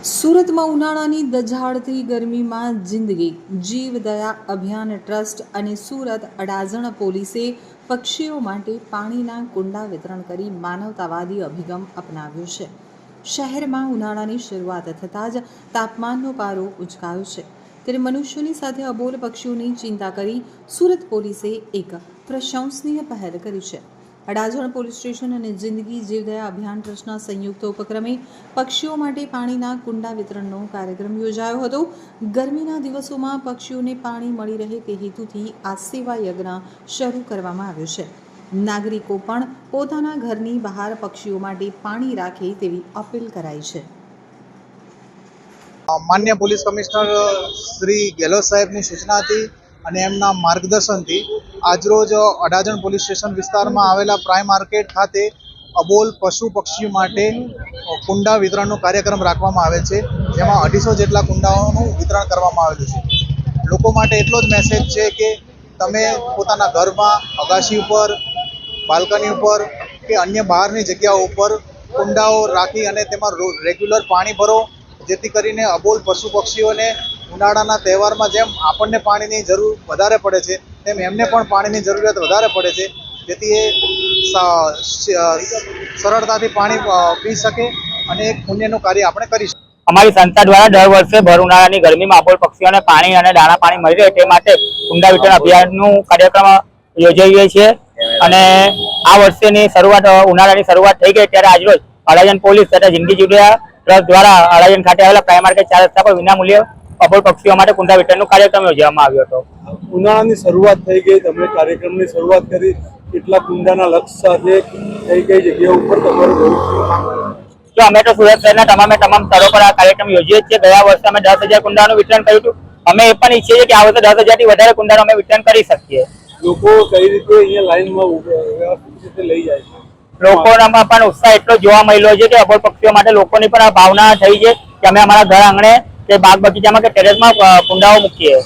સુરતમાં ઉનાળાની દઝાડતી ગરમીમાં જિંદગી જીવદયા અભિયાન ટ્રસ્ટ અને સુરત અડાજણ પોલીસે પક્ષીઓ માટે પાણીના કુંડા વિતરણ કરી માનવતાવાદી અભિગમ અપનાવ્યો છે। શહેરમાં ઉનાળાની શરૂઆત થતાં જ તાપમાનનો પારો ઉંચકાયો છે, ત્યારે મનુષ્યોની સાથે અબોલ પક્ષીઓની ચિંતા કરી સુરત પોલીસે એક પ્રશંસનીય પહેલ કરી છે। અડાજણ પોલીસ સ્ટેશન અને જિંદગી જીવદયા અભિયાન ટ્રસ્ટના સંયુક્ત ઉપક્રમે પક્ષીઓ માટે પાણીના કુંડા વિતરણનો કાર્યક્રમ યોજાયો હતો। ગરમીના દિવસોમાં પક્ષીઓને પાણી મળી રહે તે હેતુથી આ સેવા યજ્ઞ શરૂ કરવામાં આવ્યો છે। નાગરિકો પણ પોતાના ઘરની બહાર પક્ષીઓ માટે પાણી રાખે તેવી અપીલ કરાઈ છે। માન્ય પોલીસ કમિશનર શ્રી ગેહલોત સાહેબની સૂચનાથી અને એમના માર્ગદર્શનથી આજરોજ અડાજણ પોલીસ સ્ટેશન વિસ્તારમાં આવેલા પ્રાઇમ માર્કેટ ખાતે અબોલ પશુ પક્ષીઓ માટે કુંડા વિતરણનો કાર્યક્રમ રાખવામાં આવે છે, જેમાં 250 જેટલા કુંડાઓનું વિતરણ કરવામાં આવેલું છે। લોકો માટે એટલો જ મેસેજ છે કે તમે પોતાના ઘરમાં અગાશી ઉપર, બાલ્કની ઉપર કે અન્ય બહારની જગ્યાઓ ઉપર કુંડાઓ રાખી અને તેમાં રેગ્યુલર પાણી ભરો, જેથી કરીને અબોલ પશુ પક્ષીઓને ઉનાળાના તહેવારમાં જેમ આપણને પાણીની જરૂર વધારે પડે છે તેમ એમને પણ પાણીની જરૂરિયાત વધારે પડે છે, જેથી એ સરળતાથી પાણી પી શકે અને એક પુણ્યનું કાર્ય આપણે કરી શકીએ। અમારી સંસ્થા દ્વારા દર વર્ષે ભર ઉનાળાની ગરમીમાં અબોલ પક્ષીઓને પાણી અને દાણા પાણી મળી રહે તે માટે કુંડા વિતરણ અભિયાનનું કાર્યક્રમ યોજાઈએ છીએ અને આ વર્ષેની શરૂઆત ઉનાળાની શરૂઆત થઈ ગઈ ત્યારે આજરોજ અડાજણ પોલીસ તથા જિંદગી જીવદયા ટ્રસ્ટ દ્વારા અડાજણ ખાતે આવેલા પ્રાઇમ માર્કેટ 4 રસ્તા પર વિનામૂલ્યે અબોલ પક્ષીઓ માટે કુંડા વિતરણનો કાર્યક્રમ યોજવામાં આવ્યો હતો। ઉનાળાની શરૂઆત થઈ ગઈ, તમે કાર્યક્રમની શરૂઆત કરી, કેટલા કુંડાના લક્ષ્ય સાથે કઈ કઈ જગ્યા ઉપર તમારું તો અમે તો સુરત શહેરના તમામ સ્થળો પર આ કાર્યક્રમ યોજીએ છીએ। ગયા વર્ષે અમે 10,000 કુંડાનું વિતરણ કર્યું હતું। અમે એ પણ ઈચ્છીએ છીએ કે આ વર્ષે 10,000 થી વધારે કુંડાનું અમે વિતરણ કરી શકીએ। લોકો કઈ રીતે અહીંયા લાઈનમાં વ્યવસ્થિત રીતે લઈ જાય છે? લોકોનામાં પણ ઉત્સાહ એટલો જોવા મળ્યો છે કે અબોલ પક્ષીઓ માટે લોકોની પણ આ ભાવના થઈ છે કે અમે અમારા ઘર આંગણે કે બાગ બગીચામાં કે ટેરેસમાં કુંડાઓ મૂકીએ।